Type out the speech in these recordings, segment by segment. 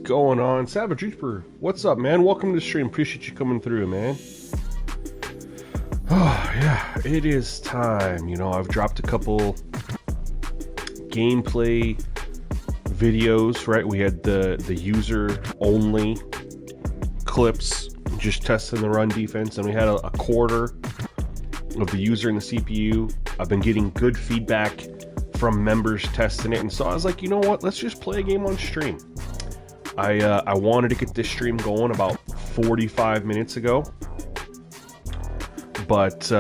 going on? Savage Reaper, what's up, man? Welcome to the stream. Appreciate you coming through, man. Oh, yeah, it is time. You know, I've dropped a couple gameplay videos, right? We had the user-only clips, just testing the run defense, and we had a quarter of the user and the CPU. I've been getting good feedback from members testing it, and so I was like, you know what? Let's just play a game on stream. I wanted to get this stream going about 45 minutes ago, but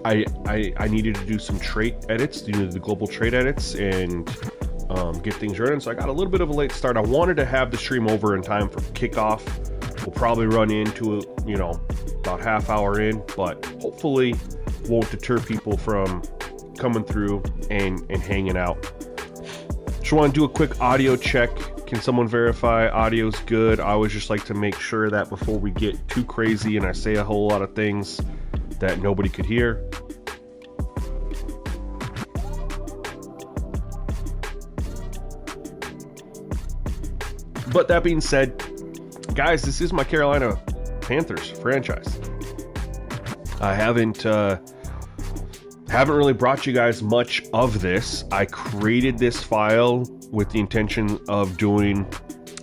I needed to do some trait edits, do the global trait edits, and get things running. So I got a little bit of a late start. I wanted to have the stream over in time for kickoff. We'll probably run into about half hour in, but hopefully won't deter people from coming through and hanging out. Just want to do a quick audio check. Can someone verify audio's good? I always just like to make sure that before we get too crazy and I say a whole lot of things that nobody could hear. But that being said, guys, this is my Carolina Panthers franchise. I haven't really brought you guys much of this. I created this file with the intention of doing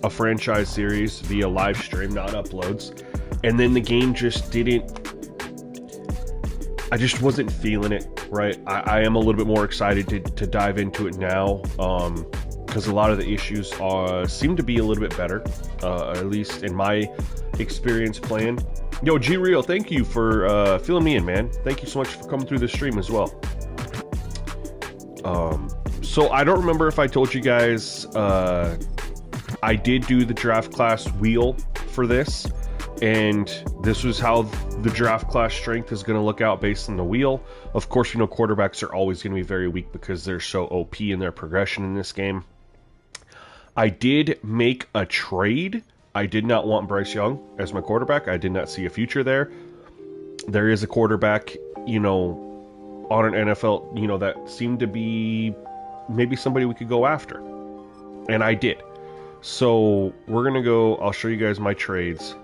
a franchise series via live stream, not uploads. And then the game just didn't, I just wasn't feeling it, right? I am a little bit more excited to dive into it now, because a lot of the issues seem to be a little bit better, at least in my experience playing. Yo, G-Real, thank you for filling me in, man. Thank you so much for coming through the stream as well. So I don't remember if I told you guys, I did do the draft class wheel for this, and this was how the draft class strength is going to look out based on the wheel. Of course, quarterbacks are always going to be very weak because they're so OP in their progression in this game. I did make a trade. I did not want Bryce Young as my quarterback. I did not see a future there. There is a quarterback, on an NFL, that seemed to be maybe somebody we could go after. And I did. So we're going to go, I'll show you guys my trades.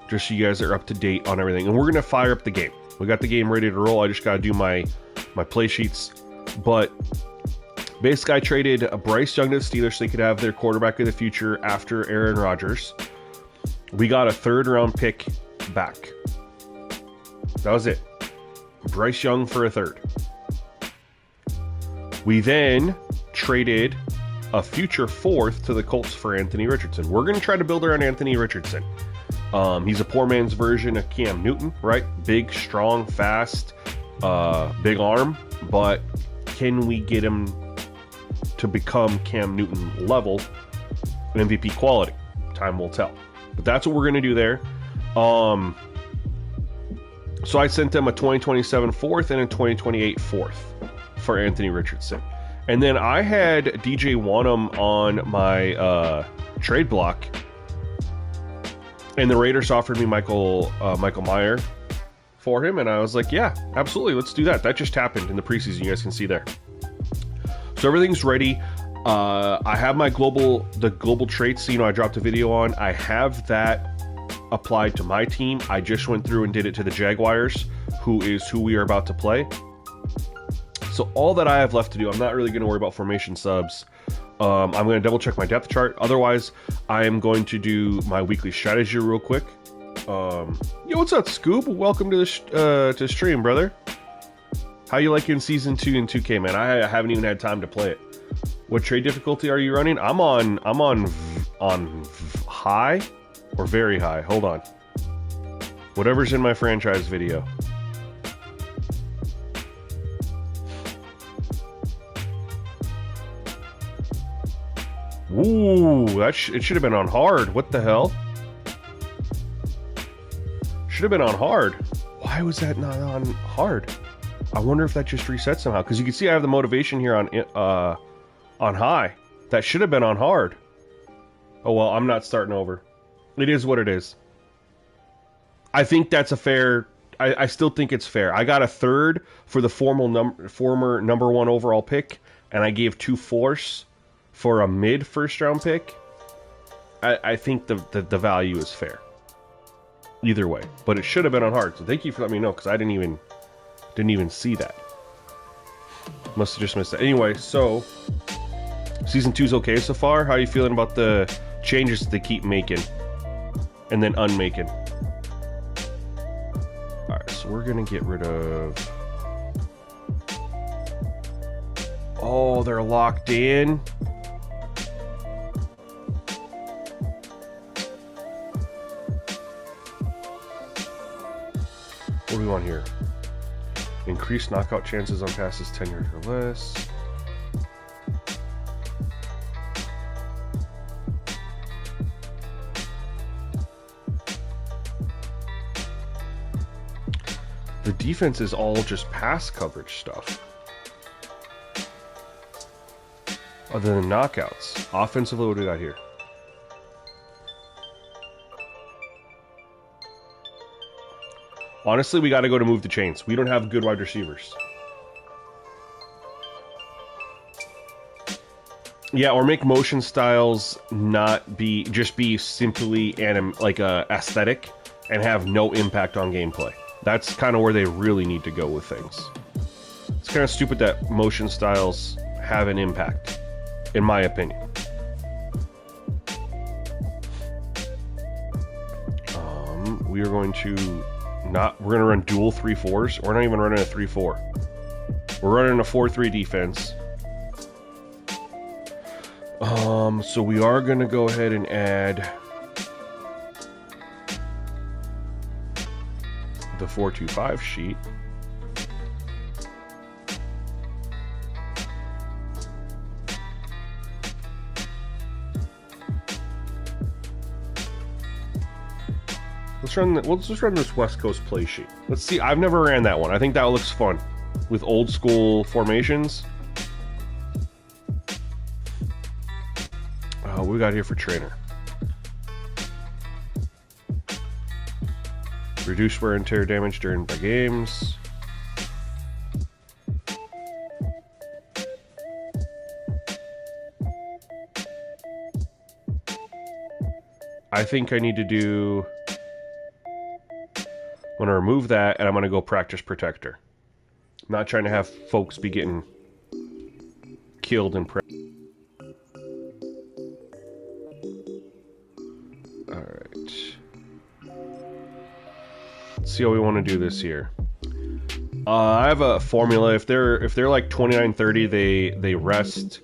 Just so you guys are up to date on everything. And we're going to fire up the game. We got the game ready to roll. I just got to do my play sheets. But basically, I traded a Bryce Young to the Steelers so they could have their quarterback of the future after Aaron Rodgers. We got a third-round pick back. That was it. Bryce Young for a third. We then traded a future fourth to the Colts for Anthony Richardson. We're going to try to build around Anthony Richardson. He's a poor man's version of Cam Newton, right? Big, strong, fast, big arm, but can we get him to become Cam Newton level MVP quality? Time will tell. But that's what we're going to do there. So I sent them a 2027 fourth and a 2028 fourth for Anthony Richardson. And then I had DJ Wanham on my trade block, and the Raiders offered me Michael Mayer for him, and I was like, yeah, absolutely, let's do that. That just happened in the preseason. You guys can see there. So everything's ready. I have my global traits. I dropped a video on. I have that applied to my team. I just went through and did it to the Jaguars, who we are about to play. So all that I have left to do, I'm not really going to worry about formation subs. I'm going to double check my depth chart. Otherwise, I am going to do my weekly strategy real quick. Yo, what's up, Scoob? Welcome to the stream, brother. How you liking Season 2 in 2K, man? I haven't even had time to play it. What trade difficulty are you running? I'm on high or very high. Hold on. Whatever's in my franchise video. Ooh, it should have been on hard. What the hell? Should have been on hard. Why was that not on hard? I wonder if that just reset somehow. Because you can see I have the motivation here on high. That should have been on hard. Oh well, I'm not starting over. It is what it is. I think that's a fair I still think it's fair. I got a third for the former number 1 overall pick, and I gave 2 fourths for a mid first round pick. I think the value is fair. Either way, but it should have been on hard. So thank you for letting me know, because I didn't even see that. Must have just missed that. Anyway, so season 2's okay so far. How are you feeling about the changes that they keep making and then unmaking? All right, so we're gonna get rid of. Oh, they're locked in. What do we want here? Increase knockout chances on passes 10 yards or less. The defense is all just pass coverage stuff. Other than knockouts. Offensively, what do we got here? Honestly, we got to go to move the chains. We don't have good wide receivers. Yeah, or make motion styles not be just be simply like a aesthetic and have no impact on gameplay. That's kind of where they really need to go with things. It's kind of stupid that motion styles have an impact, in my opinion. We are going to we're going to run dual 3-4s. We're not even running a 3-4. We're running a 4-3 defense. So we are going to go ahead and add the 4-2-5 sheet. Let's just run this West Coast play sheet. Let's see. I've never ran that one. I think that looks fun with old school formations. What we got here for trainer? Reduce wear and tear damage during the games. I think I need to do... I'm going to remove that, and I'm going to go practice protector. I'm not trying to have folks be getting killed in practice. Alright. Let's see how we want to do this here. I have a formula. If they're like 29-30, they rest.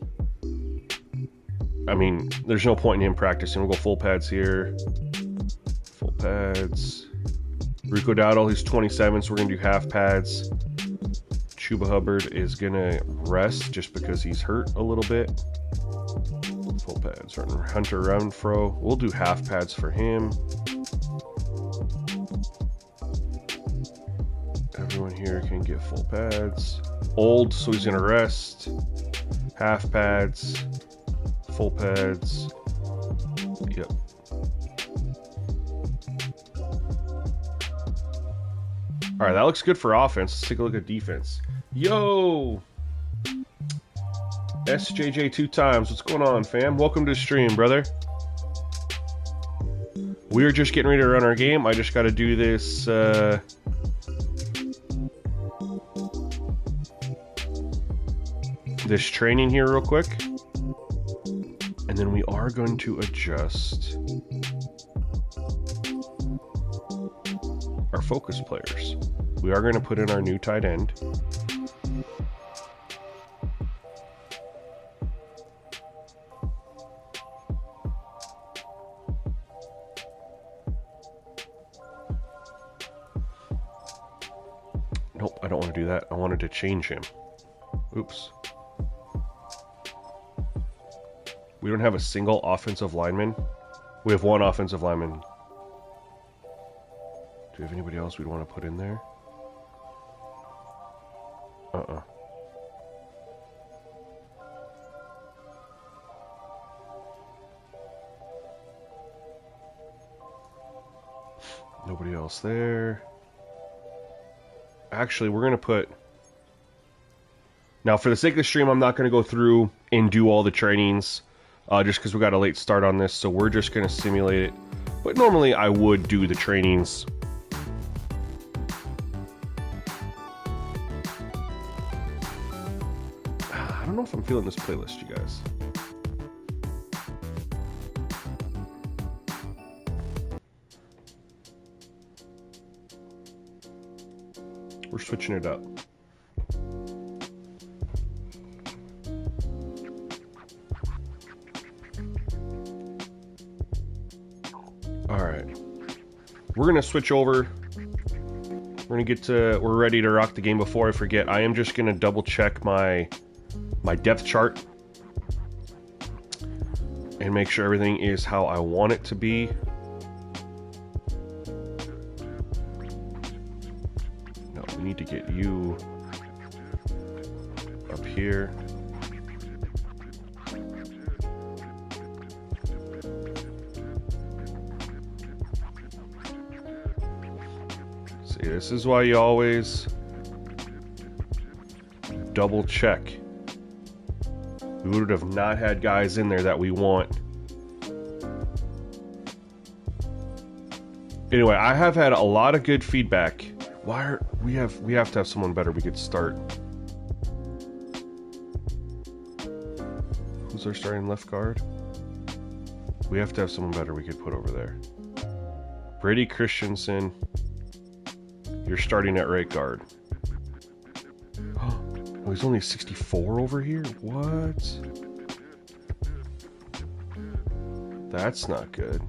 I mean, there's no point in him practicing. We'll go full pads here. Full pads. Rico Dowdle, he's 27, so we're going to do half pads. Chuba Hubbard is going to rest just because he's hurt a little bit. Full pads. Hunter Renfro, we'll do half pads for him. Everyone here can get full pads. Old, so he's going to rest. Half pads. Full pads. Yep. Alright, that looks good for offense. Let's take a look at defense. Yo! SJJ 2 times. What's going on, fam? Welcome to the stream, brother. We're just getting ready to run our game. I just got to do this... this training here real quick. And then we are going to adjust our focus players. We are going to put in our new tight end. Nope, I don't want to do that. I wanted to change him. Oops. We don't have a single offensive lineman. We have one offensive lineman. Do we have anybody else we'd want to put in there? Nobody else there. actually, we're going to put... Now, for the sake of the stream, I'm not going to go through and do all the trainings, just because we got a late start on this, so we're just going to simulate it. But normally, I would do the trainings. I don't know if I'm feeling this playlist, you guys. We're switching it up. Alright. We're going to switch over. We're ready to rock the game. Before I forget, I am just going to double check my depth chart and make sure everything is how I want it to be. No, we need to get you up here. See, this is why you always double check. We would have not had guys in there that we want. Anyway, I have had a lot of good feedback. We have to have someone better we could start. Who's our starting left guard? We have to have someone better we could put over there. Brady Christensen, you're starting at right guard. Oh, he's only 64 over here? What? That's not good.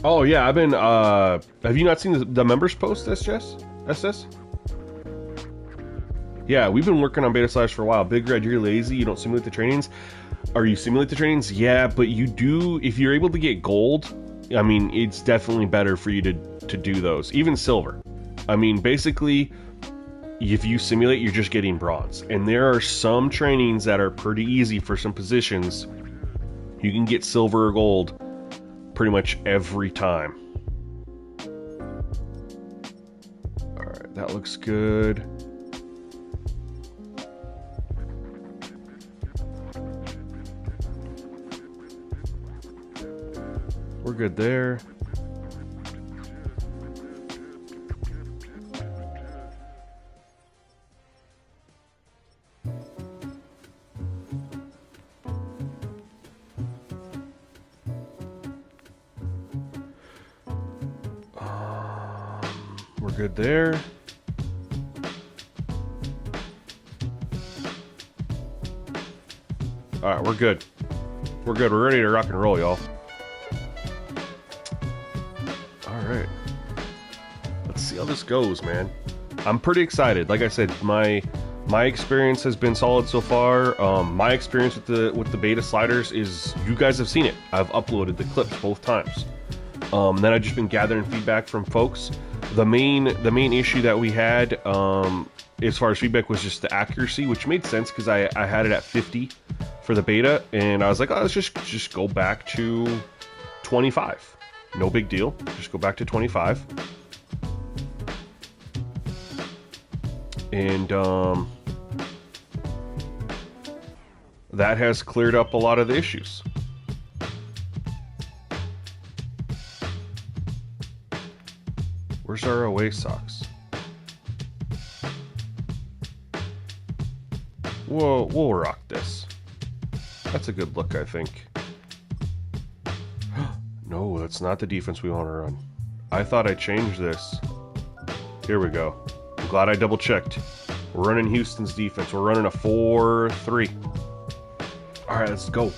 Oh yeah, I've been, have you not seen the members post, SS? Yeah, we've been working on beta sliders for a while. Big Red, you're lazy, you don't simulate the trainings. Are you simulate the trainings? Yeah, but you do, if you're able to get gold, I mean, it's definitely better for you to do those. Even silver. I mean, basically, if you simulate, you're just getting bronze. And there are some trainings that are pretty easy for some positions. You can get silver or gold pretty much every time. Alright, that looks good. We're good there. We're good there. Alright, we're good. We're good. We're ready to rock and roll, y'all. Alright. Let's see how this goes, man. I'm pretty excited. Like I said, my experience has been solid so far. My experience with the beta sliders is, you guys have seen it. I've uploaded the clips both times. Then I've just been gathering feedback from folks. The main issue that we had as far as feedback was just the accuracy, which made sense because I had it at 50 for the beta, and I was like, oh, let's just go back to 25. No big deal. Just go back to 25. And that has cleared up a lot of the issues. Where's our away socks? Whoa, we'll rock this. That's a good look, I think. No, that's not the defense we want to run. I thought I changed this. Here we go. I'm glad I double checked. We're running Houston's defense. We're running a 4-3. Alright, let's go.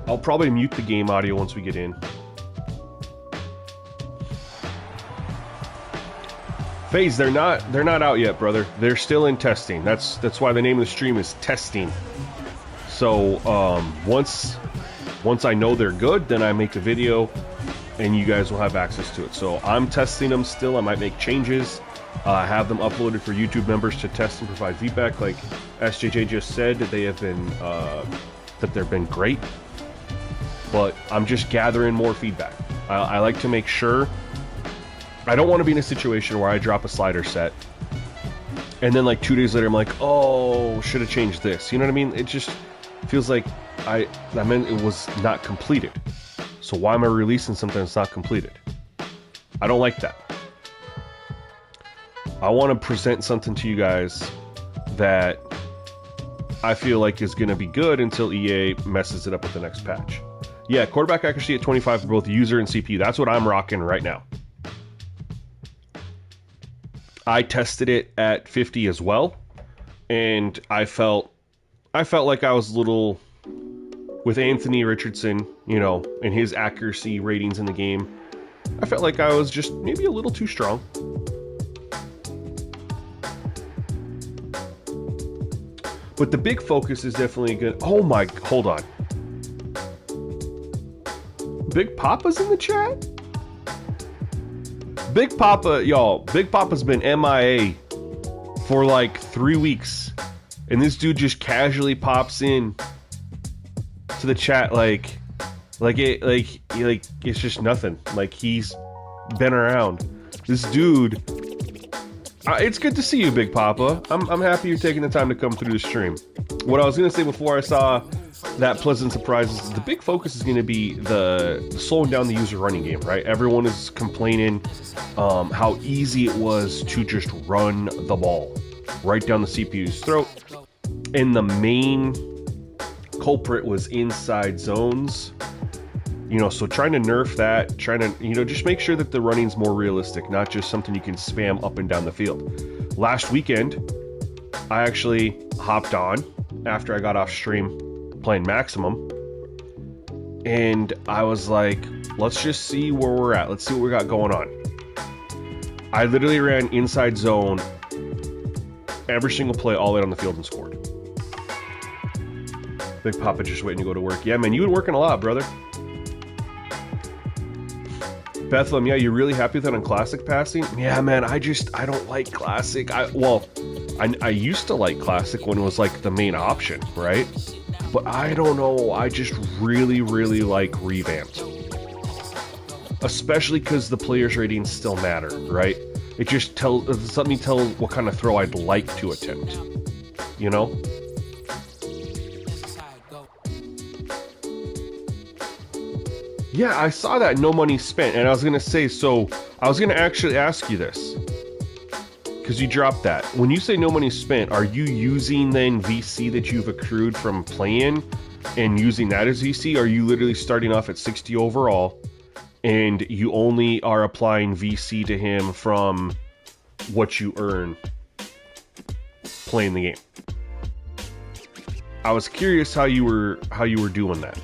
I'll probably mute the game audio once we get in. FaZe, they're not out yet, brother. They're still in testing. That's why the name of the stream is testing. So once I know they're good, then I make a video and you guys will have access to it. So I'm testing them still. I might make changes. Have them uploaded for YouTube members to test and provide feedback. Like SJJ just said, they have been that they've been great. but I'm just gathering more feedback. I like to make sure. I don't want to be in a situation where I drop a slider set and then like 2 days later I'm like, oh, should have changed this. You know what I mean? It just feels like that meant it was not completed. So why am I releasing something that's not completed? I don't like that. I want to present something to you guys that I feel like is going to be good until EA messes it up with the next patch. Yeah, quarterback accuracy at 25 for both user and CPU. That's what I'm rocking right now. I tested it at 50 as well, and I felt like I was a little, with Anthony Richardson, you know, and his accuracy ratings in the game, I felt like I was just maybe a little too strong. But the big focus is definitely good. Oh my, hold on. Big Papa's in the chat? Big Papa, y'all, Big Papa's been MIA for like 3 weeks. And this dude just casually pops in to the chat like it's just nothing. Like he's been around. This dude, it's good to see you, Big Papa. I'm happy you're taking the time to come through the stream. What I was gonna say before I saw that pleasant surprise is the big focus is going to be the slowing down the user running game, right? Everyone is complaining how easy it was to just run the ball right down the CPU's throat. And the main culprit was inside zones. You know, so trying to nerf that, trying to, you know, just make sure that the running's more realistic, not just something you can spam up and down the field. Last weekend, I actually hopped on after I got off stream playing Maximum, and I was like, let's just see where we're at. Let's see what we got going on. I literally ran inside zone every single play all the way on the field and scored. Big Papa just waiting to go to work. Yeah, man, you've been working a lot, brother. Bethlehem, yeah, you're really happy with that on Classic passing? Yeah, man, I don't like Classic. I used to like Classic when it was like the main option, right? But I don't know, I just really, really like Revamped. Especially because the player's ratings still matter, right? It just let me tell what kind of throw I'd like to attempt. You know? Yeah, I saw that no money spent, and I was going to say, so I was going to actually ask you this. Because you dropped that. When you say no money spent, are you using then VC that you've accrued from playing and using that as VC? Are you literally starting off at 60 overall and you only are applying VC to him from what you earn playing the game? I was curious how you were doing that.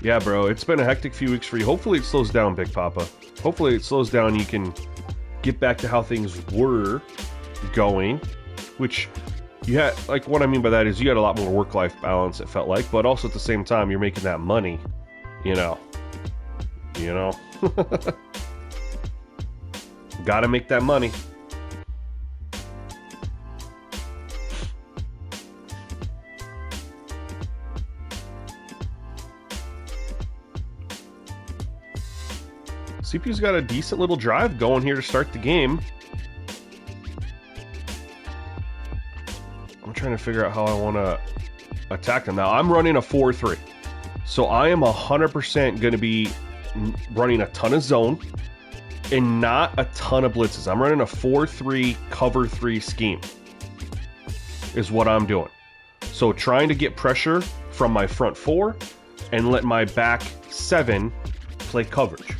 Yeah, bro, it's been a hectic few weeks for you. Hopefully it slows down, Big Papa. Hopefully it slows down and you can get back to how things were going, which you had, like, what I mean by that is you had a lot more work-life balance, it felt like, but also at the same time, you're making that money, you know. Gotta make that money. CPU's got a decent little drive going here to start the game. I'm trying to figure out how I want to attack them. Now, I'm running a 4-3. So I am 100% going to be running a ton of zone and not a ton of blitzes. I'm running a 4-3 cover 3 scheme is what I'm doing. So trying to get pressure from my front 4 and let my back 7 play coverage.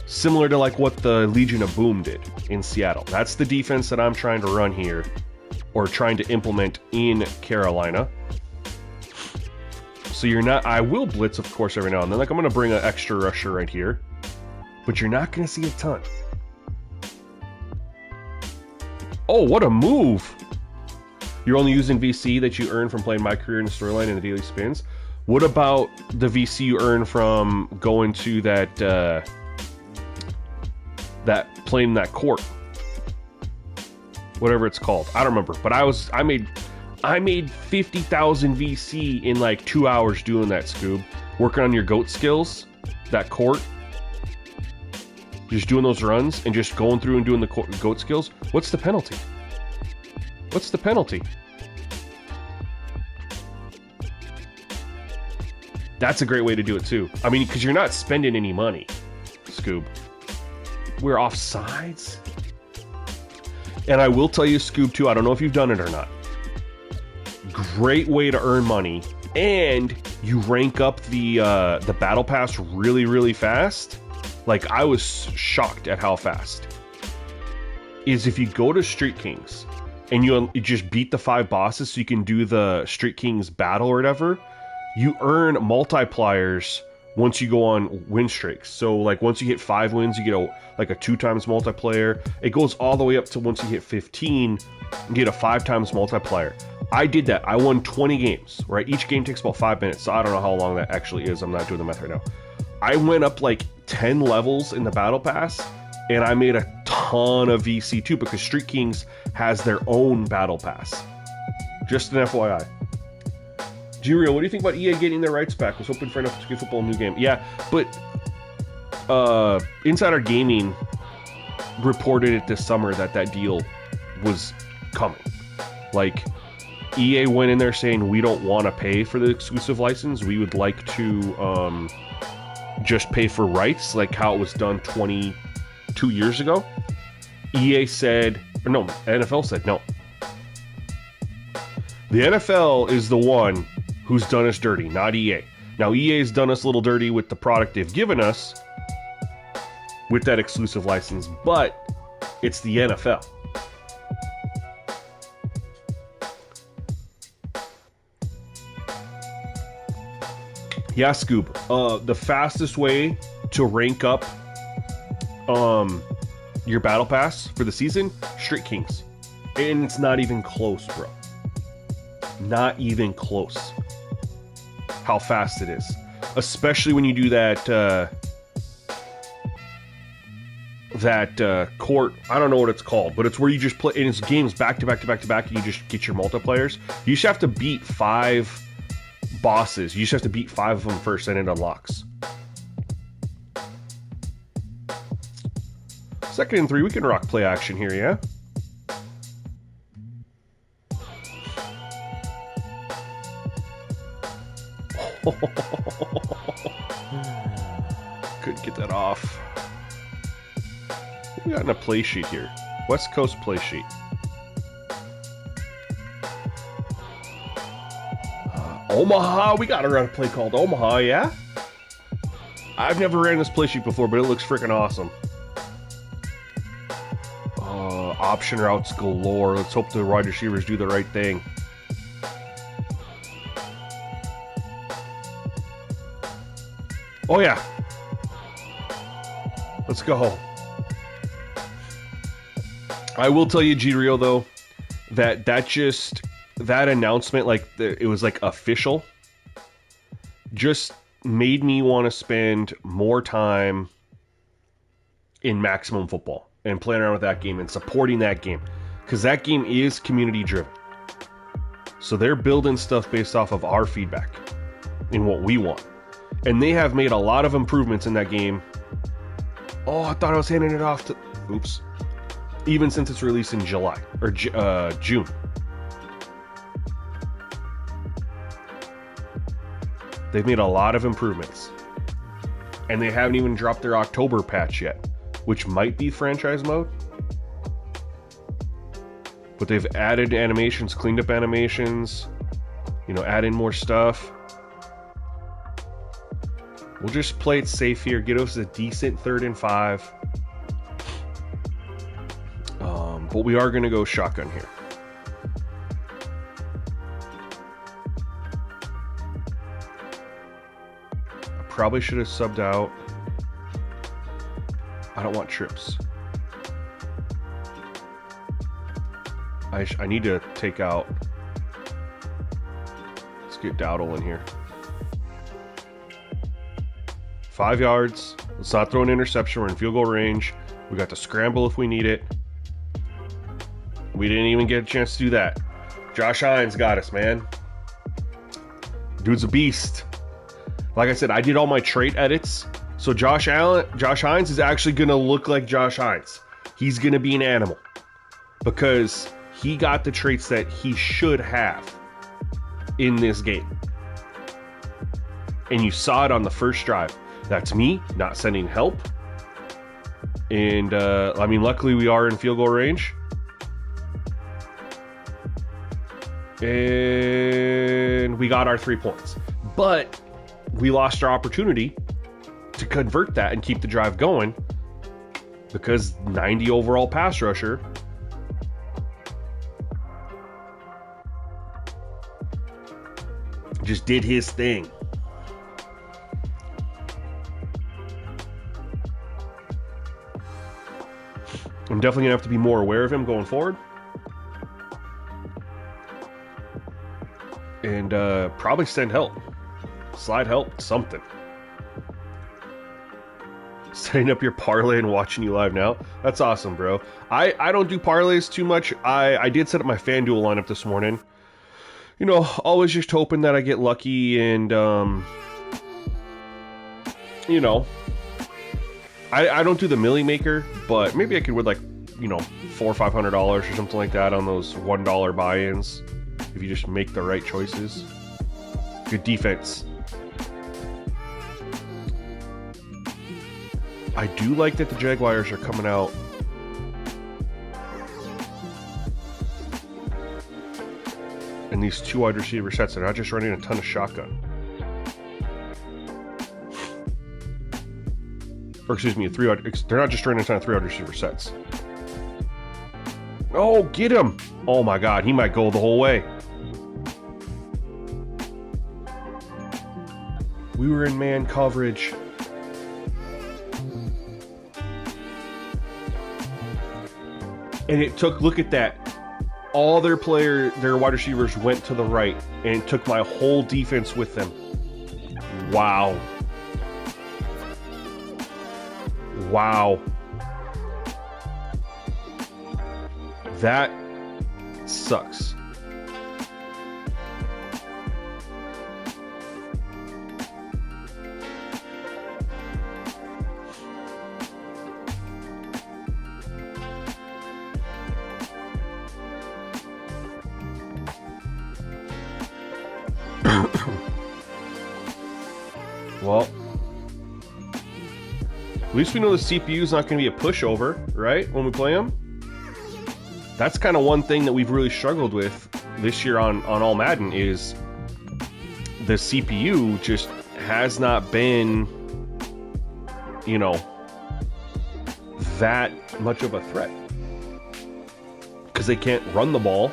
Similar to like what the Legion of Boom did in Seattle. That's the defense that I'm trying to run here, or trying to implement in Carolina. So you're not, I will blitz, of course, every now and then. Like, I'm going to bring an extra rusher right here, but you're not going to see a ton. Oh, what a move. You're only using VC that you earn from playing My Career in the Storyline and the Daily Spins. What about the VC you earn from going to that playing that court? whatever it's called. I don't remember, but I made 50,000 VC in like 2 hours doing that, Scoob. Working on your goat skills, that court. Just doing those runs and just going through and doing the goat skills. What's the penalty? What's the penalty? That's a great way to do it too. I mean, because you're not spending any money, Scoob. We're offsides. And I will tell you, Scoob, too, I don't know if you've done it or not. Great way to earn money. And you rank up the battle pass really, really fast. Like, I was shocked at how fast. Is if you go to Street Kings and you just beat the 5 bosses so you can do the Street Kings battle or whatever, you earn multipliers once you go on win streaks. So like once you hit 5 wins, you get a 2 times multiplier. It goes all the way up to once you hit 15, you get a 5 times multiplier. I did that. I won 20 games, right? Each game takes about 5 minutes, so I don't know how long that actually is. I'm not doing the math right now. I went up like 10 levels in the battle pass, and I made a ton of VC too, because Street Kings has their own battle pass. Just an FYI. G-Real, what do you think about EA getting their rights back? Was hoping for enough to give football a new game. Yeah, but Insider Gaming reported it this summer that deal was coming. Like, EA went in there saying, we don't want to pay for the exclusive license. We would like to just pay for rights, like how it was done 22 years ago. EA said, or no, NFL said no. The NFL is the one who's done us dirty, not EA. Now, EA's done us a little dirty with the product they've given us with that exclusive license, but it's the NFL. Yeah, Scoob. The fastest way to rank up your battle pass for the season, Street Kings. And it's not even close, bro. Not even close. How fast it is. Especially when you do that court, I don't know what it's called, but it's where you just play, and it's games back to back to back to back, and you just get your multipliers. You just have to beat 5 bosses. You just have to beat 5 of them first, and it unlocks. 2nd and 3, we can rock play action here, yeah? Couldn't get that off. What we got in a play sheet here? West Coast play sheet. Omaha, we got to run a play called Omaha, yeah? I've never ran this play sheet before, but it looks freaking awesome. Option routes galore. Let's hope the wide receivers do the right thing. Oh yeah. Let's go. I will tell you, G-Rio, though, that announcement, like, it was like official, just made me want to spend more time in Maximum Football and playing around with that game and supporting that game, because that game is community driven. So they're building stuff based off of our feedback and what we want. And they have made a lot of improvements in that game. Oh, I thought I was handing it off to... Oops. Even since its release in July, or June. They've made a lot of improvements. And they haven't even dropped their October patch yet, which might be franchise mode. But they've added animations, cleaned up animations, add in more stuff. We'll just play it safe here, get us a decent 3rd and 5. But we are going to go shotgun here. I probably should have subbed out. I don't want trips. I need to take out... Let's get Dowdle in here. 5 yards. Let's not throw an interception. We're in field goal range. We got to scramble if we need it. We didn't even get a chance to do that. Josh Hines got us, man. Dude's a beast. Like I said, I did all my trait edits. So Josh Hines is actually going to look like Josh Hines. He's going to be an animal. Because he got the traits that he should have in this game. And you saw it on the first drive. That's me not sending help. And, I mean, luckily we are in field goal range. And we got our 3 points. But we lost our opportunity to convert that and keep the drive going. Because 90 overall pass rusher just did his thing. I'm definitely going to have to be more aware of him going forward. And probably send help. Slide help, something. Setting up your parlay and watching you live now. That's awesome, bro. I don't do parlays too much. I did set up my FanDuel lineup this morning. You know, always just hoping that I get lucky and, you know, I don't do the Millie Maker, but maybe I could win like, you know, $400 or $500 or something like that on those $1 buy-ins if you just make the right choices. Good defense. I do like that the Jaguars are coming out. And these 2 wide receiver sets are not just running a ton of shotgun. Or excuse me, they're not just running a ton of 3 wide receiver sets. Oh, get him! Oh my God, he might go the whole way. We were in man coverage. And it took, look at that. All their wide receivers went to the right, and it took my whole defense with them. Wow. Wow. That sucks. Well, at least we know the CPU is not going to be a pushover, right, when we play them. That's kind of one thing that we've really struggled with this year on All Madden is the CPU just has not been, you know, that much of a threat. Because they can't run the ball.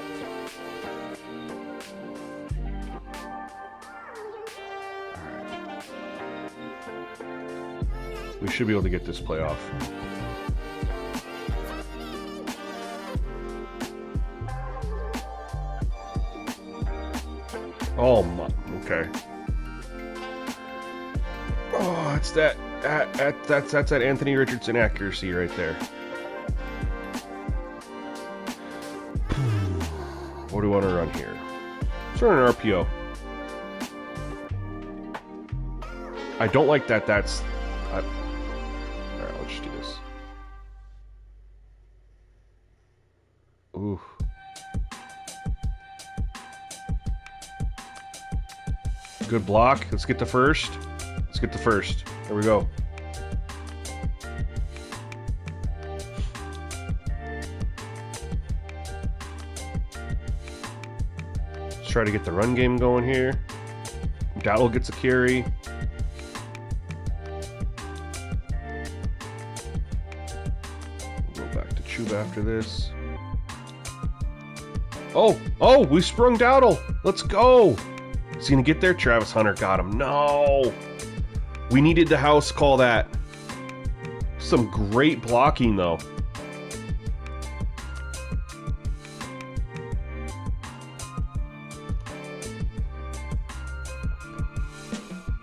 We should be able to get this play off. Oh my, okay. Oh, it's that's that Anthony Richardson accuracy right there. What do we want to run here? Let's run an RPO. I don't like that. Alright, let's just do this. Ooh. Good block. Let's get the first. Let's get the first. There we go. Let's try to get the run game going here. Dowdle gets a carry. We'll go back to Chuba after this. Oh, we sprung Dowdle. Let's go. Is he going to get there? Travis Hunter got him. No. We needed the house call that. Some great blocking, though.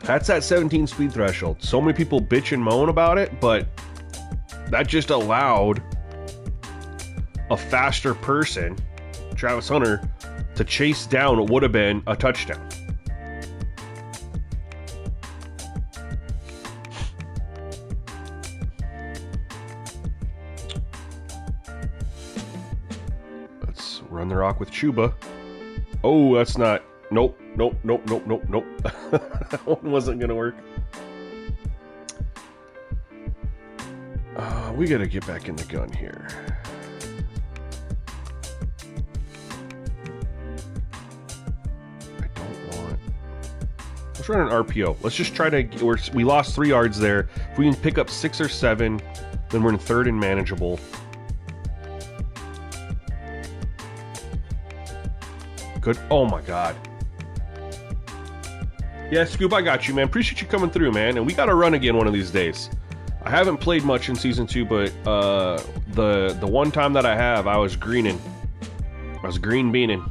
That's that 17 speed threshold. So many people bitch and moan about it, but that just allowed a faster person, Travis Hunter, to chase down what would have been a touchdown. Let's run the rock with Chuba. Oh, that's not. Nope. That one wasn't going to work. We got to get back in the gun here. Let's run an RPO. Let's just try to... We lost 3 yards there. If we can pick up 6 or 7, then we're in third and manageable. Good. Oh, my God. Yeah, Scoop, I got you, man. Appreciate you coming through, man. And we got to run again one of these days. I haven't played much in Season 2, but the one time that I have, I was greening. I was green beaning.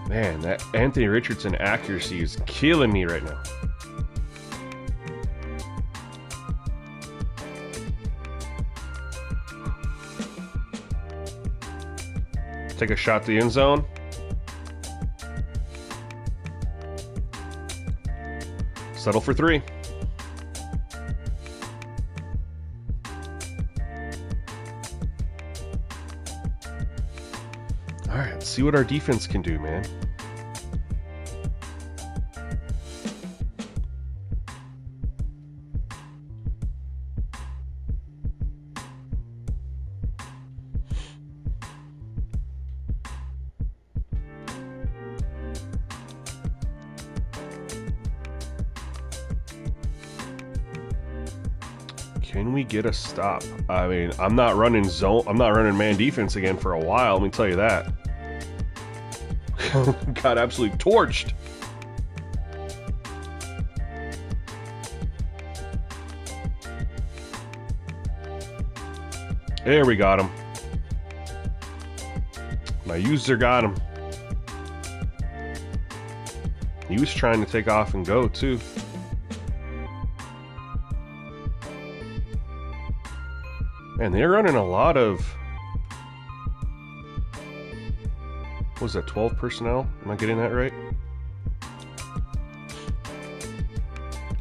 Man, that Anthony Richardson accuracy is killing me right now. Take a shot to the end zone. Settle for 3. All right, let's see what our defense can do, man. Can we get a stop? I mean, I'm not running zone. I'm not running man defense again for a while. Let me tell you that. Got absolutely torched. There we got him. My user got him. He was trying to take off and go too. And they're running a lot of... What was that, 12 personnel? Am I getting that right?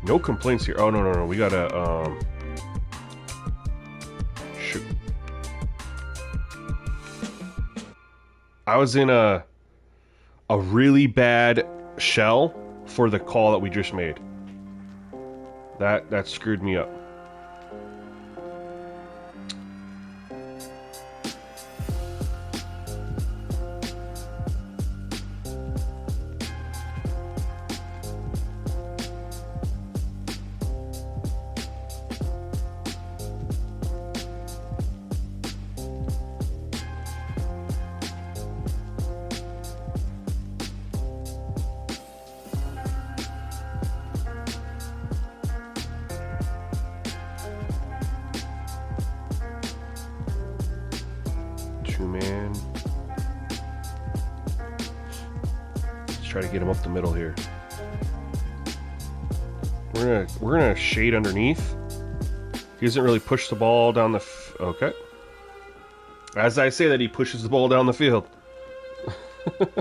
No complaints here. Oh, no. We gotta, shoot. I was in a really bad shell for the call that we just made. That screwed me up. Man, let's try to get him up the middle here. We're gonna shade underneath. He doesn't really push the ball down the okay. As I say that, he pushes the ball down the field. It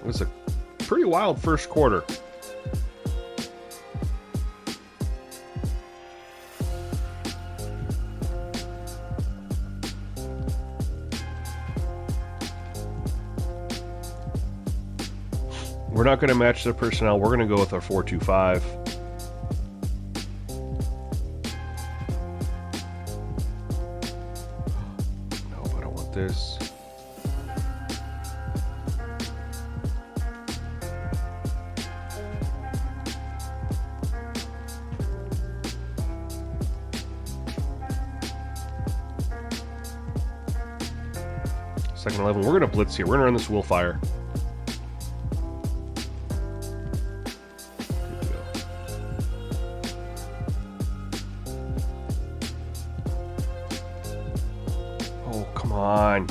was a pretty wild first quarter. We're not going to match the personnel. We're going to go with our 4-2-5. No, I don't want this. Second 11. We're going to blitz here. We're going to run this wheel fire. on.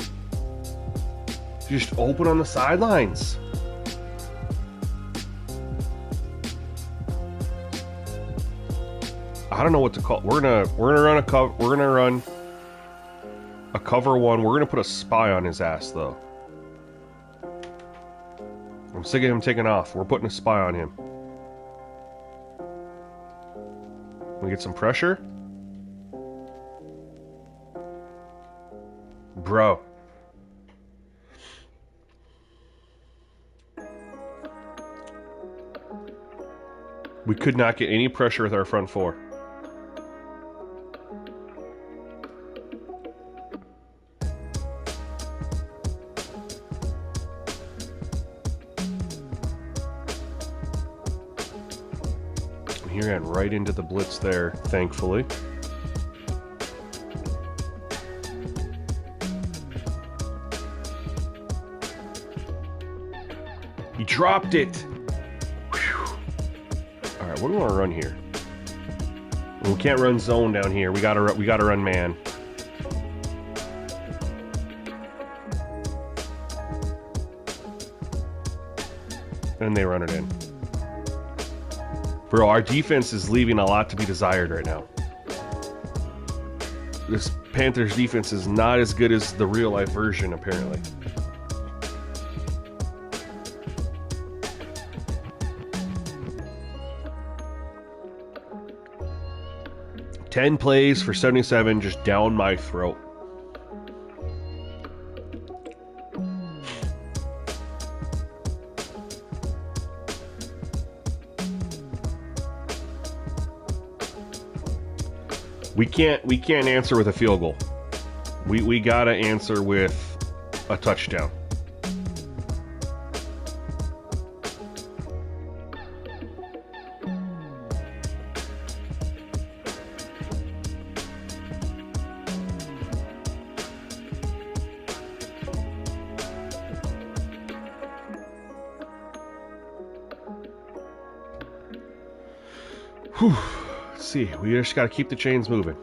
Just open on the sidelines. I don't know what to call. We're gonna run a cover. We're gonna run a cover one. We're gonna put a spy on his ass though. I'm sick of him taking off. We're putting a spy on him. We get some pressure, bro. We could not get any pressure with our front four. He ran right into the blitz there, thankfully. He dropped it. Whew. All right, what do we want to run here? We can't run zone down here. We gotta run man. And they run it in. Bro, our defense is leaving a lot to be desired right now. This Panthers defense is not as good as the real life version, apparently. Ten plays for 77 just down my throat. We can't answer with a field goal. We gotta answer with a touchdown. Whew. Let's see, we just gotta keep the chains moving.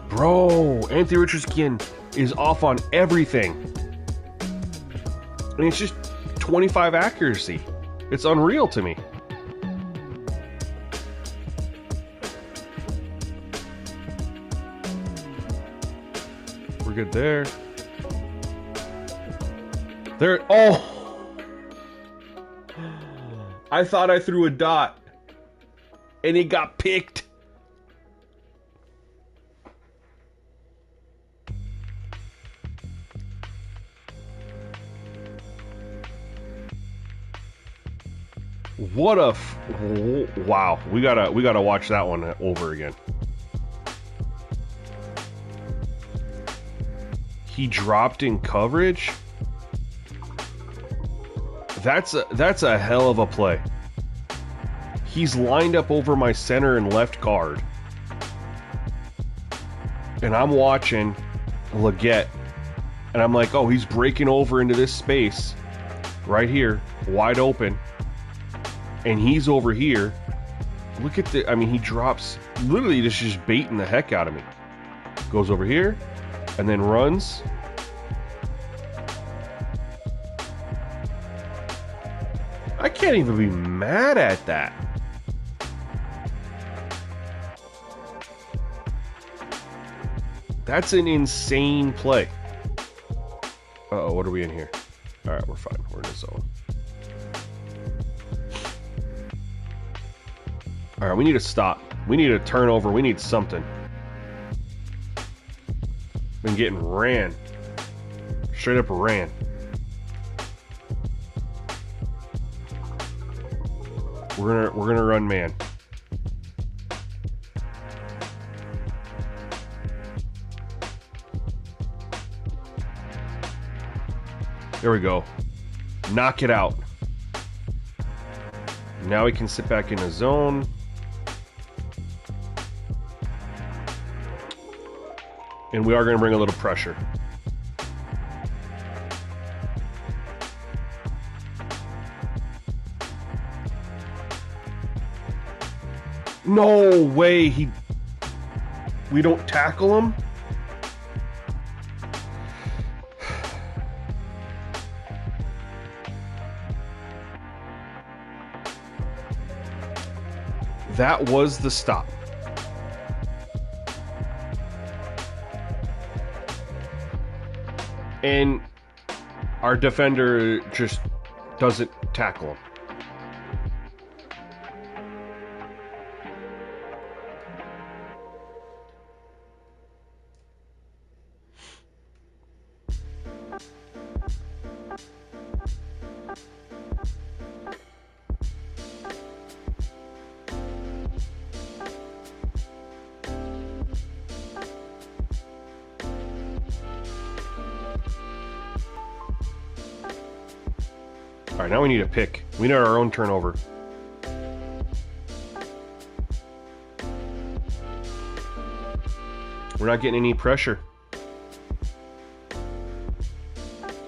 Bro, Anthony Richardson is off on everything. And it's just 25 accuracy. It's unreal to me. We're good there. There. Oh! I thought I threw a dot. And it got picked. What a wow! We gotta watch that one over again. He dropped in coverage. That's a hell of a play. He's lined up over my center and left guard, and I'm watching Leggett, and I'm like, oh, he's breaking over into this space right here, wide open. And he's over here. Look at the, I mean, he drops, literally just baiting the heck out of me. Goes over here, and then runs. I can't even be mad at that. That's an insane play. Uh-oh, what are we in here? All right, we're fine. We're in the zone. All right, we need to stop. We need a turnover. We need something. Been getting ran. Straight up ran. We're gonna run man. There we go. Knock it out. Now we can sit back in a zone. And we are going to bring a little pressure. No way we don't tackle him? That was the stop. And our defender just doesn't tackle him. All right, now we need a pick. We need our own turnover. We're not getting any pressure.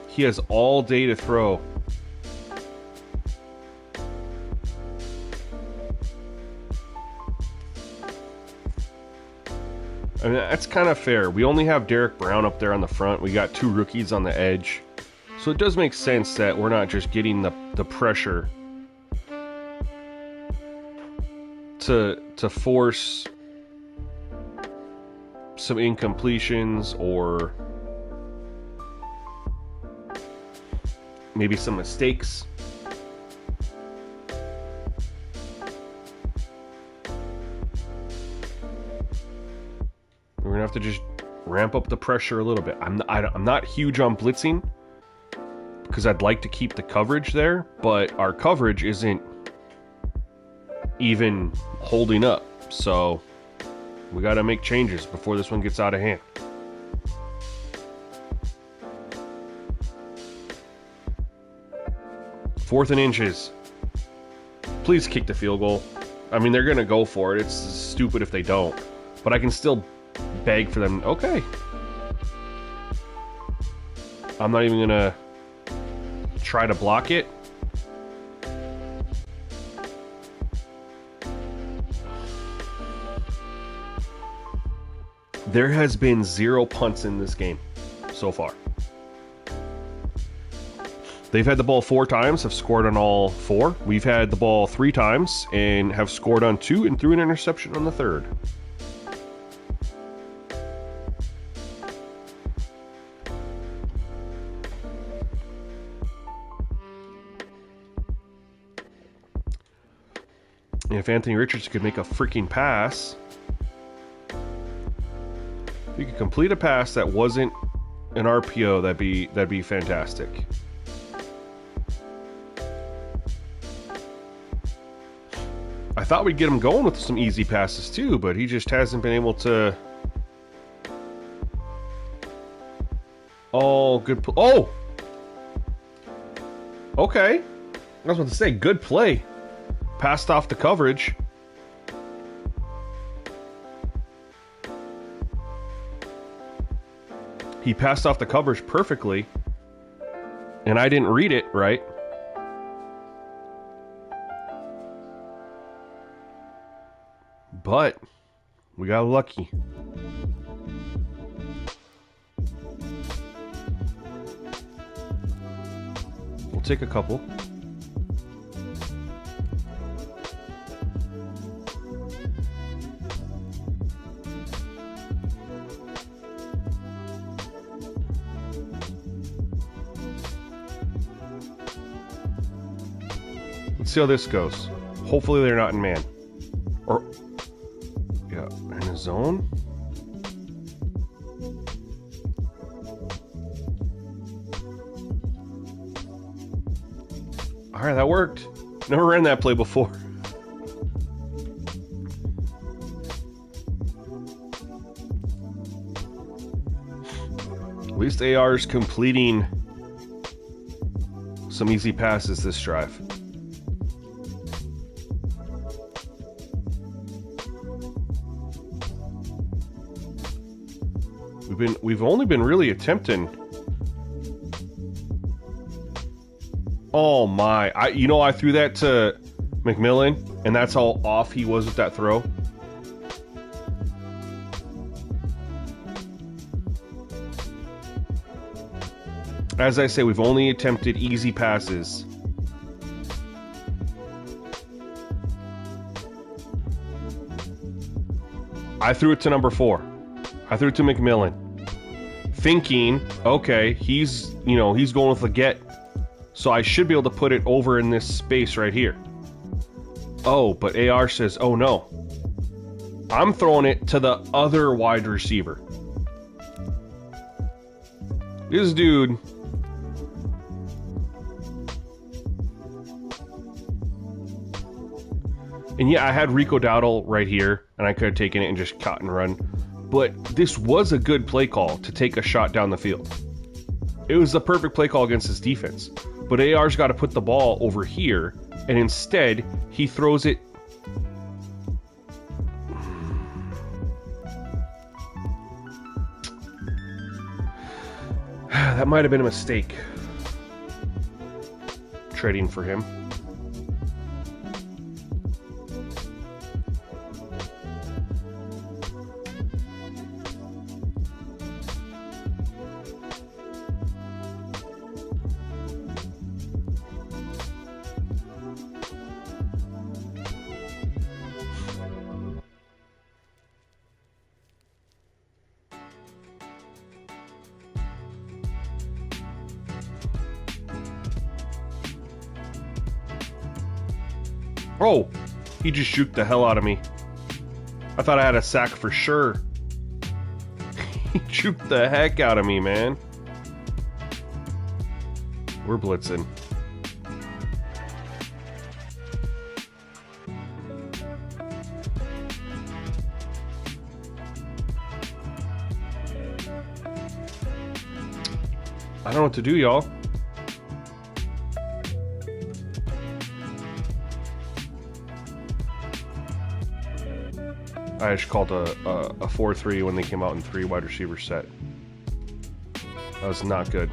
He has all day to throw. I mean, that's kind of fair. We only have Derek Brown up there on the front. We got 2 rookies on the edge. So it does make sense that we're not just getting the pressure to force some incompletions or maybe some mistakes. We're gonna have to just ramp up the pressure a little bit. I'm not huge on blitzing, because I'd like to keep the coverage there, but our coverage isn't even holding up. So we got to make changes before this one gets out of hand. Fourth and inches. Please kick the field goal. I mean, they're going to go for it. It's stupid if they don't. But I can still beg for them. Okay. I'm not even going to try to block it. There has been 0 punts in this game so far. They've had the ball 4 times, have scored on all 4. We've had the ball 3 times and have scored on 2 and threw an interception on the 3rd. And if Anthony Richardson could make a freaking pass, if he could complete a pass that wasn't an RPO, that'd be fantastic. I thought we'd get him going with some easy passes too, but he just hasn't been able to. Oh, good. Oh, okay. I was about to say, good play. Passed off the coverage. He passed off the coverage perfectly, and I didn't read it right. But we got lucky. We'll take a couple. Let's see how this goes. Hopefully they're not in man. Or, yeah, in a zone. Alright, that worked. Never ran that play before. At least AR's completing some easy passes this drive. We've only been really attempting. Oh my! I threw that to McMillan. And that's how off he was with that throw. As I say, we've only attempted easy passes. I threw it to number 4. I threw it to McMillan. Thinking, okay, he's going with the get. So I should be able to put it over in this space right here. Oh, but AR says, oh no. I'm throwing it to the other wide receiver. This dude... And yeah, I had Rico Dowdle right here, and I could have taken it and just cut and run. But this was a good play call to take a shot down the field. It was the perfect play call against his defense. But AR's got to put the ball over here, and instead, he throws it... That might have been a mistake. Trading for him. Oh, he just juked the hell out of me. I thought I had a sack for sure. He juked the heck out of me, man. We're blitzing. I don't know what to do, y'all. I just called a 4-3 when they came out in 3 wide receiver set. That was not good.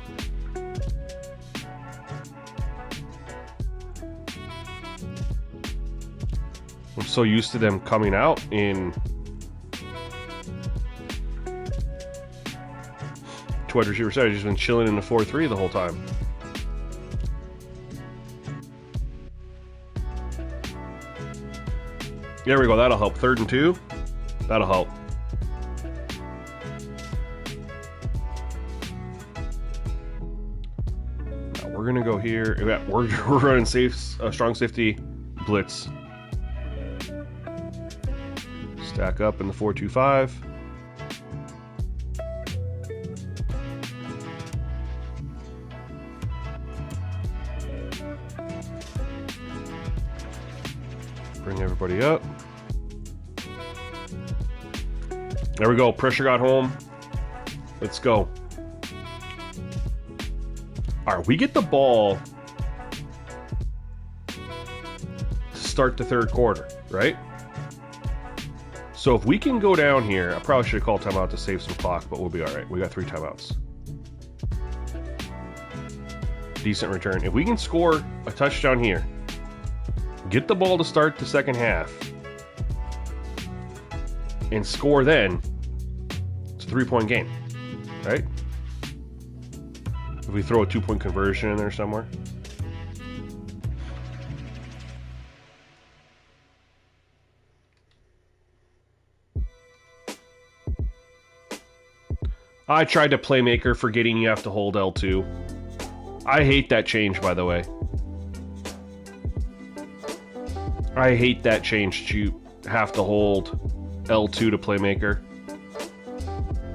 I'm so used to them coming out in 2 wide receiver set. I've just been chilling in the 4-3 the whole time. There we go. That'll help. 3rd and 2. That'll help. Now we're gonna go here. We're running strong safety blitz. Stack up in the 4-2-5. Bring everybody up. There we go. Pressure got home. Let's go. All right, we get the ball to start the 3rd quarter, right? So if we can go down here, I probably should have called timeout to save some clock, but we'll be all right. We got 3 timeouts. Decent return. If we can score a touchdown here, get the ball to start the 2nd half, and score then, it's a 3-point game, right? If we throw a 2-point conversion in there somewhere. I tried to playmaker, forgetting you have to hold L2. I hate that change, by the way. I hate that change to have to hold L2 to playmaker.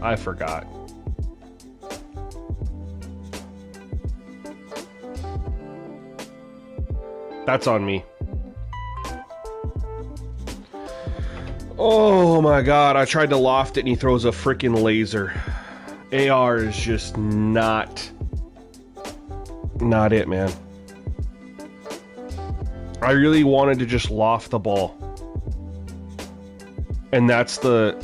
I forgot. That's on me. Oh my god, I tried to loft it and he throws a freaking laser. AR is just not it, man. I really wanted to just loft the ball. And that's the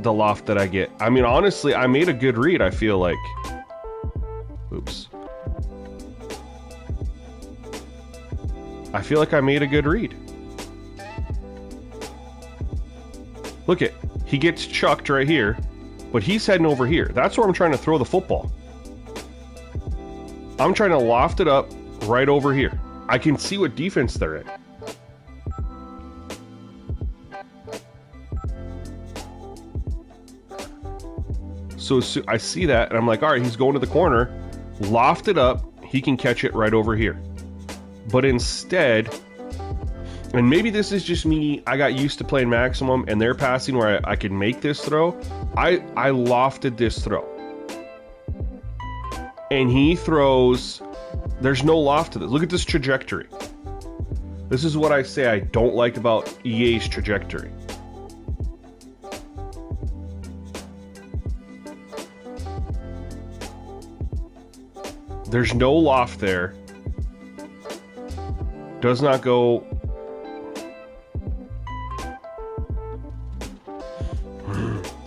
loft that I get. I mean, honestly, I made a good read, I feel like. Oops. I feel like I made a good read. Look at, he gets chucked right here, but he's heading over here. That's where I'm trying to throw the football. I'm trying to loft it up right over here. I can see what defense they're in. So I see that, and I'm like, all right, he's going to the corner. Loft it up. He can catch it right over here. But instead, and maybe this is just me, I got used to playing maximum, and they're passing where I can make this throw. I lofted this throw. And he throws, there's no loft to this. Look at this trajectory. This is what I say I don't like about EA's trajectory. There's no loft there. Does not go.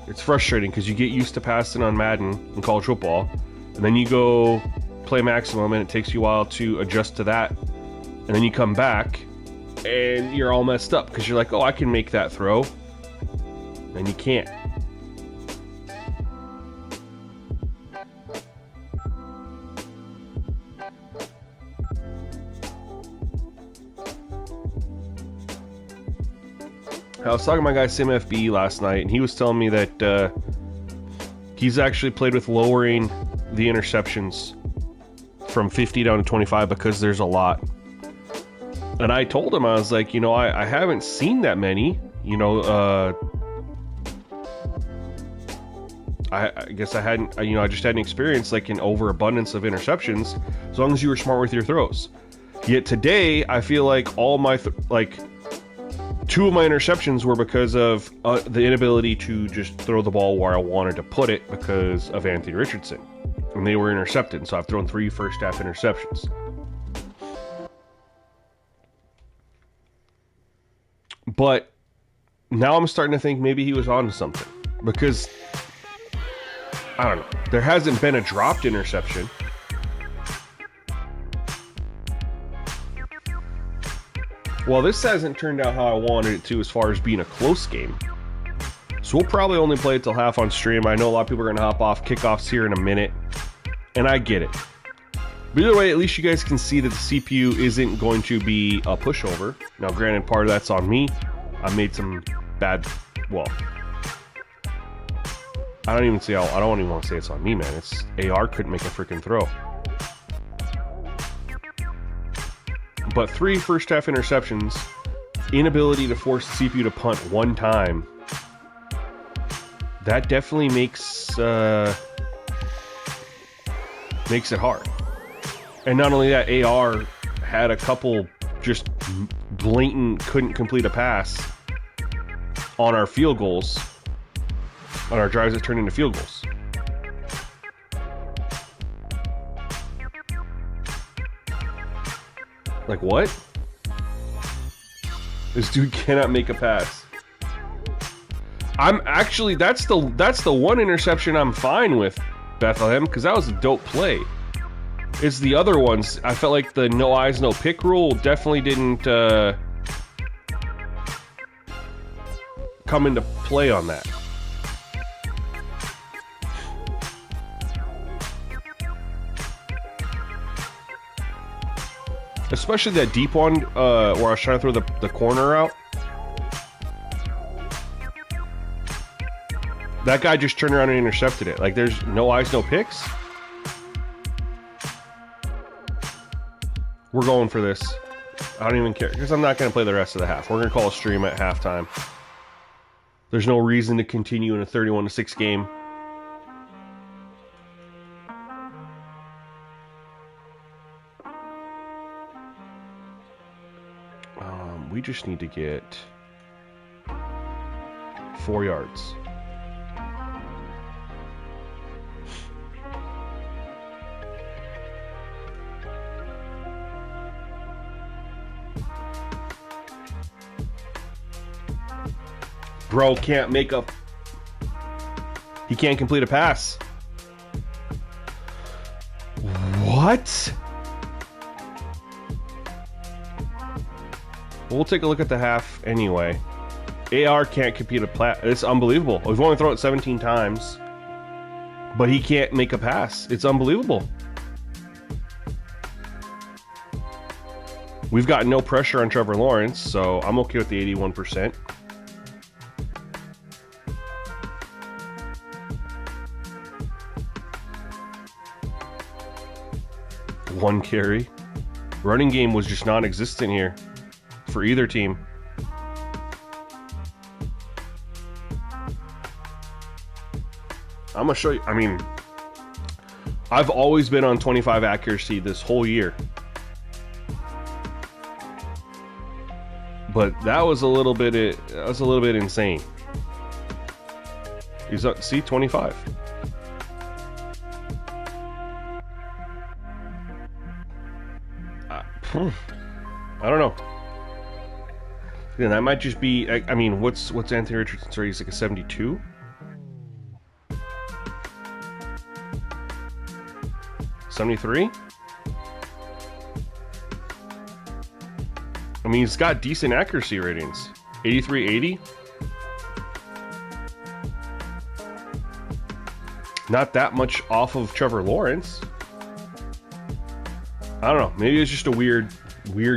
It's frustrating because you get used to passing on Madden in college football, and then you go play maximum, and it takes you a while to adjust to that, and then you come back, and you're all messed up because you're like, oh, I can make that throw, and you can't. I was talking to my guy SimFB last night, and he was telling me that he's actually played with lowering the interceptions from 50 down to 25 because there's a lot. And I told him, I was like, you know, I haven't seen that many, you know, I guess I hadn't, you know, I just hadn't experienced like an overabundance of interceptions as long as you were smart with your throws. Yet today, I feel like all my, two of my interceptions were because of the inability to just throw the ball where I wanted to put it because of Anthony Richardson. And they were intercepted, so I've thrown 3 first half interceptions. But now I'm starting to think maybe he was on to something. Because, I don't know, there hasn't been a dropped interception. Well, this hasn't turned out how I wanted it to as far as being a close game. So we'll probably only play it till half on stream. I know a lot of people are going to hop off kickoffs here in a minute. And I get it. But either way, at least you guys can see that the CPU isn't going to be a pushover. Now, granted, part of that's on me. I made some bad... Well... I don't even want to say it's on me, man. It's AR couldn't make a freaking throw. But 3 first half interceptions, inability to force the CPU to punt one time, that definitely makes it hard. And not only that, AR had a couple just blatant couldn't complete a pass on our field goals, on our drives that turned into field goals. Like, what? This dude cannot make a pass. I'm actually, that's the one interception I'm fine with, Bethlehem, because that was a dope play. It's the other ones. I felt like the no eyes, no pick rule definitely didn't come into play on that. Especially that deep one where I was trying to throw the corner out. That guy just turned around and intercepted it. Like, there's no eyes, no picks. We're going for this. I don't even care, because I'm not going to play the rest of the half. We're going to call a stream at halftime. There's no reason to continue in a 31-6 game. We just need to get 4 yards. Bro can't make a... He can't complete a pass. What? We'll take a look at the half anyway. AR can't compete a plat. It's unbelievable. We've only thrown it 17 times, but he can't make a pass. It's unbelievable. We've got no pressure on Trevor Lawrence, so I'm okay with the 81%. One carry. Running game was just non-existent here for either team. I'm gonna show you. I mean, I've always been on 25 accuracy this whole year, but that was a little bit insane. He's up. See, 25. I don't know. Yeah, that might just be. I mean, what's Anthony Richardson's rate? He's like a 72. $73. I mean, he's got decent accuracy ratings. 83, 80. Not that much off of Trevor Lawrence. I don't know. Maybe it's just a weird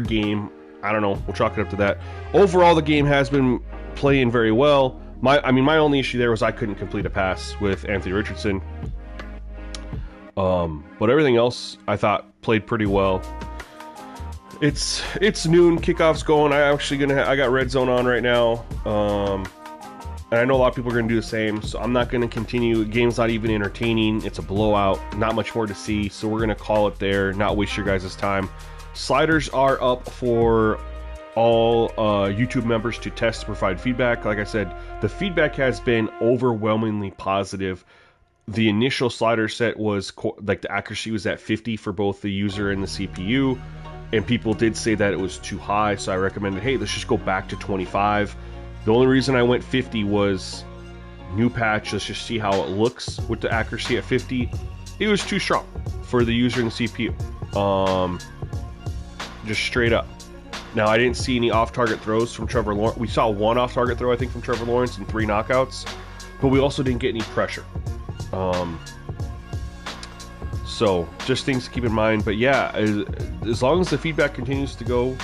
game. I don't know. We'll chalk it up to that. Overall, the game has been playing very well. My only issue there was I couldn't complete a pass with Anthony Richardson. But everything else I thought played pretty well. It's noon. Kickoff's going. I got Red Zone on right now. And I know a lot of people are going to do the same, so I'm not going to continue. The game's not even entertaining. It's a blowout. Not much more to see, so we're going to call it there, not waste your guys' time. Sliders are up for all YouTube members to test, provide feedback. Like I said, the feedback has been overwhelmingly positive. The initial slider set was, like, the accuracy was at 50 for both the user and the CPU, and people did say that it was too high, so I recommended, hey, let's just go back to 25. The only reason I went 50 was new patch. Let's just see how it looks with the accuracy at 50. It was too strong for the user and the CPU. Just straight up. Now, I didn't see any off-target throws from Trevor Lawrence. We saw one off-target throw, I think, from Trevor Lawrence and 3 knockouts, but we also didn't get any pressure. So just things to keep in mind. But yeah, as long as the feedback continues to go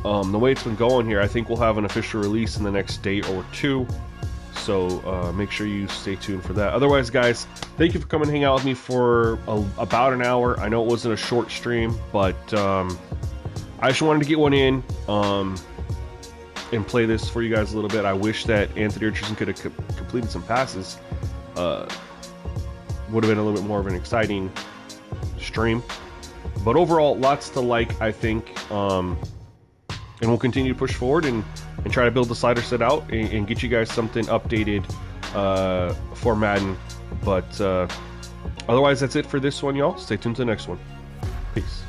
the way it's been going here, I think we'll have an official release in the next day or two. So make sure you stay tuned for that. Otherwise, guys, thank you for coming and hang out with me for about an hour. I know it wasn't a short stream, but I just wanted to get one in and play this for you guys a little bit. I wish that Anthony Richardson could have completed some passes. Would have been a little bit more of an exciting stream. But overall, lots to like, I think. And we'll continue to push forward and try to build the slider set out and get you guys something updated for Madden. But otherwise, that's it for this one, y'all. Stay tuned to the next one. Peace.